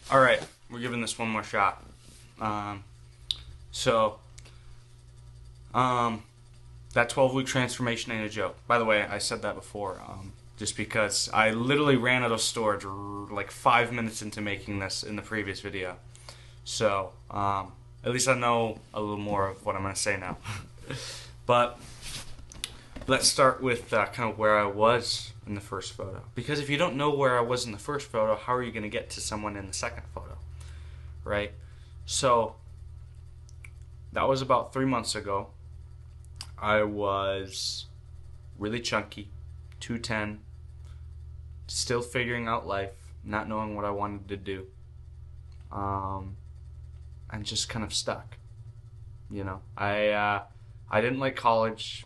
All right, we're giving this one more shot. Um, so, um, that 12-week transformation ain't a joke. By the way, I said that before, just because I literally ran out of storage like 5 minutes into making this in the previous video. So, at least I know a little more of what I'm going to say now. But let's start with kind of where I was in the first photo. Because if you don't know where I was in the first photo, how are you going to get to someone in the second photo? Right? So, that was about 3 months ago. I was really chunky, 210, still figuring out life, not knowing what I wanted to do, and just kind of stuck. I didn't like college.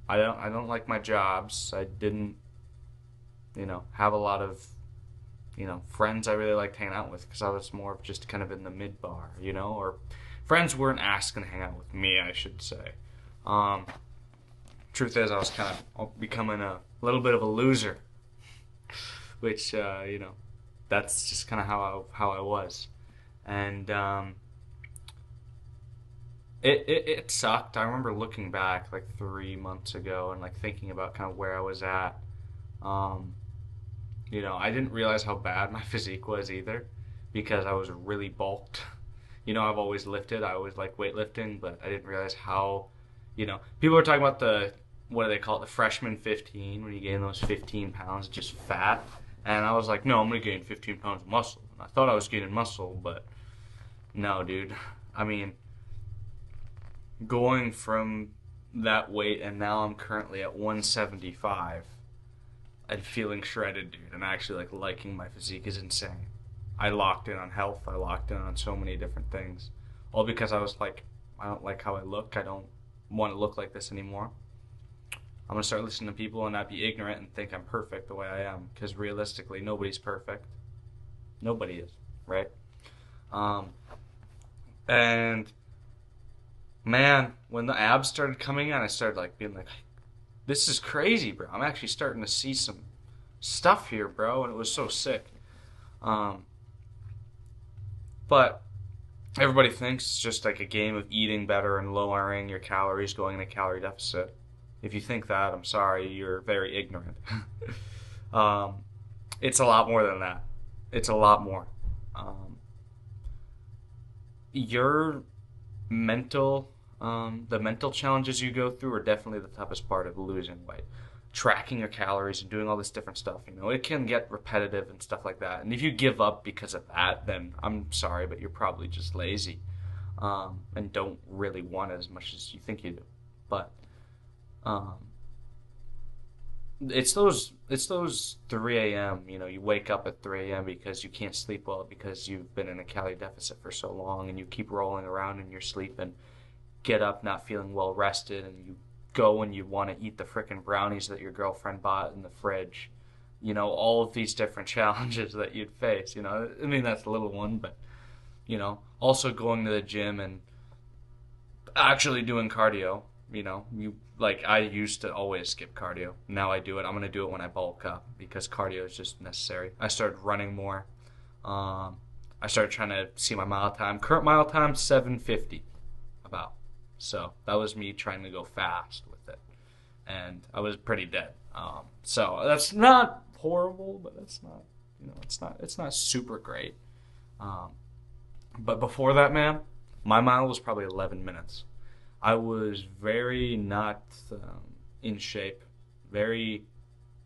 I don't like my jobs. I didn't have a lot of friends I really liked hanging out with because I was more of just kind of in the mid bar, or friends weren't asking to hang out with me, I should say. Um, Truth is, I was kind of becoming a little bit of a loser, which that's just kind of how I was, and it sucked. I remember looking back like 3 months ago and like thinking about kind of where I was at. Um, I didn't realize how bad my physique was either because I was really bulked. I've always lifted. I always like weightlifting, but I didn't realize how, people are talking about what do they call it, the freshman 15, when you gain those 15 pounds just fat. And I was like, no, I'm going to gain 15 pounds of muscle. And I thought I was gaining muscle, but no, dude. I mean, going from that weight and now I'm currently at 175 and feeling shredded, dude, and actually liking my physique is insane. I locked in on health. I locked in on so many different things, all because I was like, I don't like how I look. I don't want to look like this anymore. I'm gonna start listening to people and not be ignorant and think I'm perfect the way I am, because realistically, nobody's perfect. Nobody is, right? Um, and man, when the abs started coming on, I started being like, this is crazy, bro. I'm actually starting to see some stuff here, bro, and it was so sick. Um, but everybody thinks it's just like a game of eating better and lowering your calories, going in a calorie deficit. If you think that, I'm sorry, you're very ignorant. um, it's a lot more than that. It's a lot more. Um, your the mental challenges you go through are definitely the toughest part of losing weight. Tracking your calories and doing all this different stuff, it can get repetitive and stuff like that. And if you give up because of that, then I'm sorry, but you're probably just lazy, and don't really want it as much as you think you do. But um, it's those 3 a.m. You wake up at 3 a.m. because you can't sleep well because you've been in a calorie deficit for so long, and you keep rolling around in your sleep and get up not feeling well rested, and you go and you want to eat the frickin' brownies that your girlfriend bought in the fridge. All of these different challenges that you'd face. I mean, that's a little one, but also going to the gym and actually doing cardio. I used to always skip cardio. Now I do it. I'm gonna do it when I bulk up because cardio is just necessary. I started running more. I started trying to see my mile time. Current mile time 7:50 about. So that was me trying to go fast with it, and I was pretty dead. So that's not horrible, but that's not it's not super great. Um, but before that, man, my mile was probably 11 minutes. I was very not in shape, very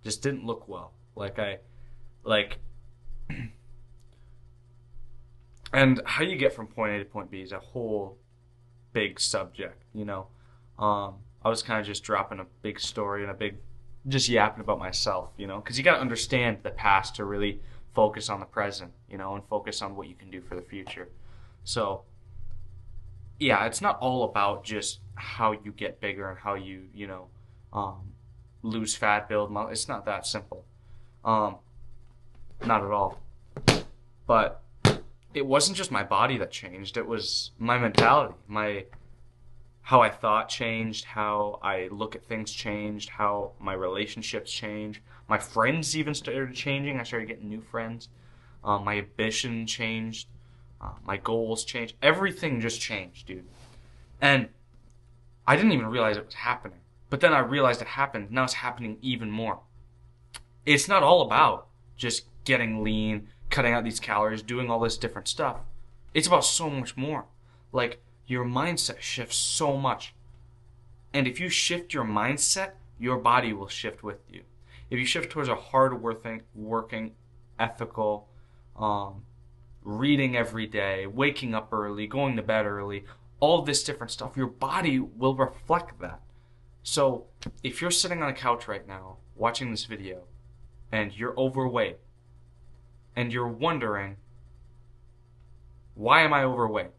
just didn't look well. Like, and how you get from point A to point B is a whole big subject. I was kind of just dropping a big story and just yapping about myself. Because you got to understand the past to really focus on the present. And focus on what you can do for the future. So yeah, it's not all about just how you get bigger and how um, lose fat, build muscle. It's not that simple. Um, Not at all. But it wasn't just my body that changed. It was my mentality, how I thought changed, how I look at things changed, how my relationships changed. My friends even started changing. I started getting new friends. My ambition changed. My goals changed. Everything just changed, dude. And I didn't even realize it was happening. But then I realized it happened. Now it's happening even more. It's not all about just getting lean, cutting out these calories, doing all this different stuff. It's about so much more. Like, your mindset shifts so much. And if you shift your mindset, your body will shift with you. If you shift towards a working, ethical, reading every day, waking up early, going to bed early, all this different stuff, your body will reflect that. So if you're sitting on a couch right now watching this video and you're overweight and you're wondering, why am I overweight?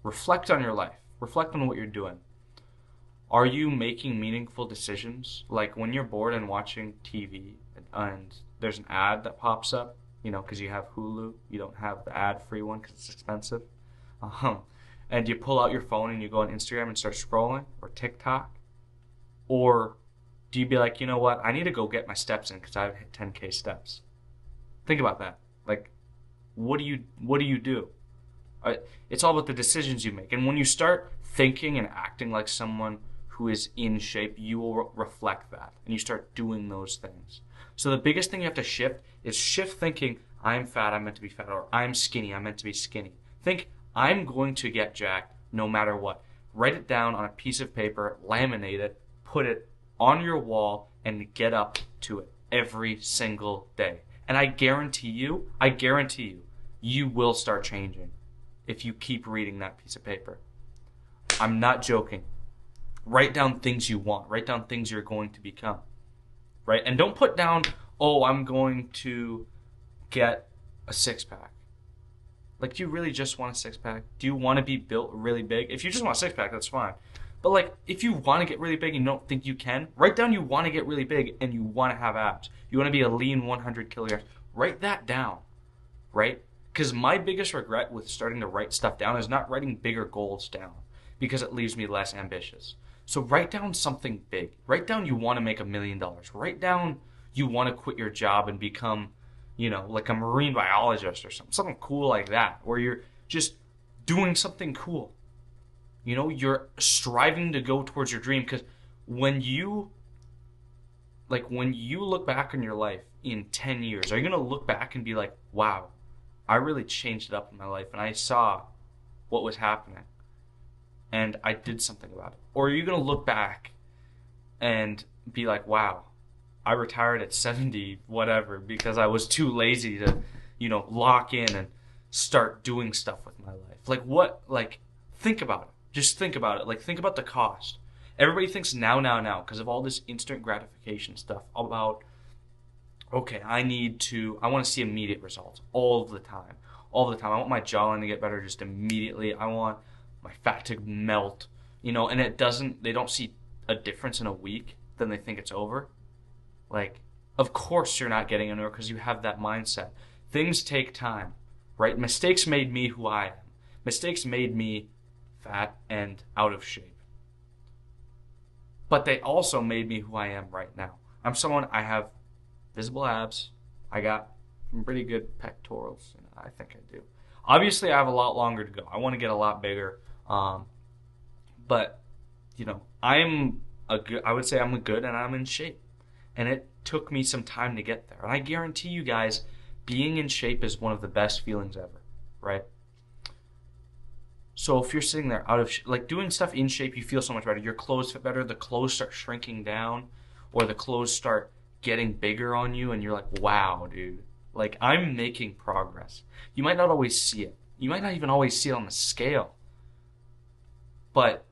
Reflect on your life. Reflect on what you're doing. Are you making meaningful decisions? Like when you're bored and watching TV and there's an ad that pops up, because you have Hulu, you don't have the ad-free one because it's expensive. And you pull out your phone and you go on Instagram and start scrolling, or TikTok. Or do you be like, you know what, I need to go get my steps in because I've hit 10K steps. Think about that. Like, what do you do? It's all about the decisions you make. And when you start thinking and acting like someone who is in shape, you will reflect that. And you start doing those things. So the biggest thing you have to shift is thinking, I'm fat, I'm meant to be fat, or I'm skinny, I'm meant to be skinny. Think, I'm going to get jacked no matter what. Write it down on a piece of paper, laminate it, put it on your wall, and get up to it every single day. And I guarantee you, you will start changing if you keep reading that piece of paper. I'm not joking. Write down things you want. Write down things you're going to become. Right? And don't put down, oh, I'm going to get a six-pack. Like, do you really just want a six-pack? Do you want to be built really big? If you just want a six-pack, that's fine. But, like, if you want to get really big and you don't think you can, write down you want to get really big and you want to have abs. You want to be a lean 100 kilograms. Write that down, right? Because my biggest regret with starting to write stuff down is not writing bigger goals down, because it leaves me less ambitious. So write down something big. Write down you want to make $1 million. Write down you want to quit your job and become, like a marine biologist or something cool like that, where you're just doing something cool. You're striving to go towards your dream, because when you look back on your life in 10 years, are you going to look back and be like, wow, I really changed it up in my life and I saw what was happening and I did something about it? Or are you going to look back and be like, wow, I retired at 70, whatever, because I was too lazy to, lock in and start doing stuff with my life? Think about it. Just think about it. Think about the cost. Everybody thinks now, because of all this instant gratification stuff about, okay, I want to see immediate results all the time. I want my jawline to get better just immediately. I want my fat to melt, and they don't see a difference in a week, then they think it's over. Of course you're not getting anywhere because you have that mindset. Things take time, right? Mistakes made me who I am. Mistakes made me fat and out of shape. But they also made me who I am right now. I have visible abs. I got some pretty good pectorals. I think I do. Obviously, I have a lot longer to go. I want to get a lot bigger. But, I would say I'm good and I'm in shape. And it took me some time to get there. And I guarantee you guys, being in shape is one of the best feelings ever, right? So if you're sitting there out of doing stuff in shape, you feel so much better. Your clothes fit better. The clothes start shrinking down, or the clothes start getting bigger on you, and you're like, wow, dude. I'm making progress. You might not always see it. You might not even always see it on the scale. But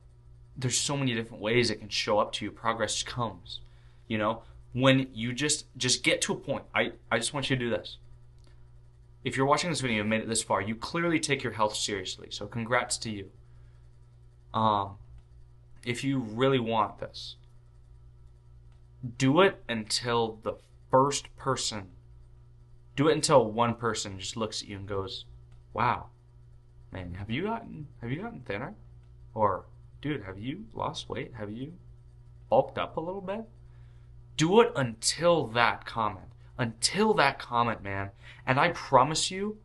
there's so many different ways it can show up to you. Progress comes. When you just get to a point. I just want you to do this. If you're watching this video and made it this far, you clearly take your health seriously. So congrats to you. If you really want this, do it until one person just looks at you and goes, wow, man, have you gotten thinner? Or, dude, have you lost weight? Have you bulked up a little bit? Do it until that comment. until that comment, man. And I promise you,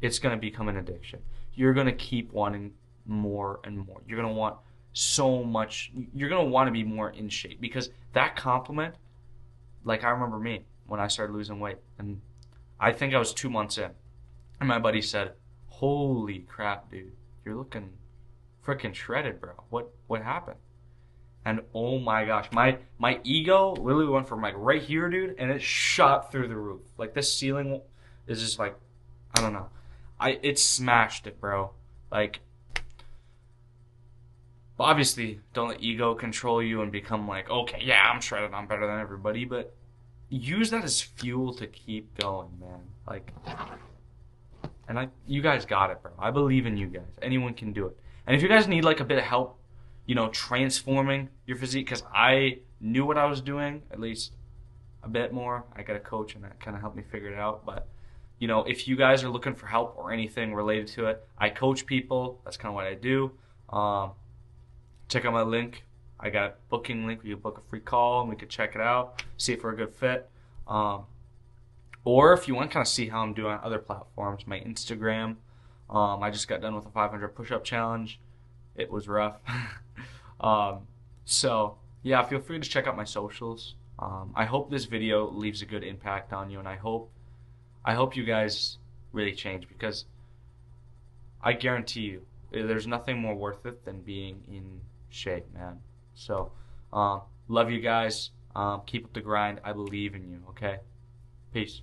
it's going to become an addiction. You're going to keep wanting more and more. You're going to want so much. You're going to want to be more in shape because that compliment, like I remember me when I started losing weight, and I think I was 2 months in, and my buddy said, "Holy crap, dude, you're looking freaking shredded, bro. What happened?" And oh my gosh, my ego literally went from like right here, dude, and it shot through the roof. Like this ceiling is just like, I don't know. It smashed it, bro. Like, obviously, don't let ego control you and become like, okay, yeah, I'm shredded, I'm better than everybody, but use that as fuel to keep going, man. Like, and you guys got it, bro. I believe in you guys. Anyone can do it. And if you guys need like a bit of help, transforming your physique, because I knew what I was doing, at least a bit more. I got a coach, and that kind of helped me figure it out. But, if you guys are looking for help or anything related to it, I coach people. That's kind of what I do. Check out my link. I got a booking link where you book a free call, and we could check it out, see if we're a good fit. Or if you want to kind of see how I'm doing on other platforms, my Instagram. I just got done with a 500 push-up challenge. It was rough. So, yeah, feel free to check out my socials. I hope this video leaves a good impact on you, and I hope you guys really change, because I guarantee you there's nothing more worth it than being in shape, man. So, love you guys. Keep up the grind. I believe in you, okay? Peace.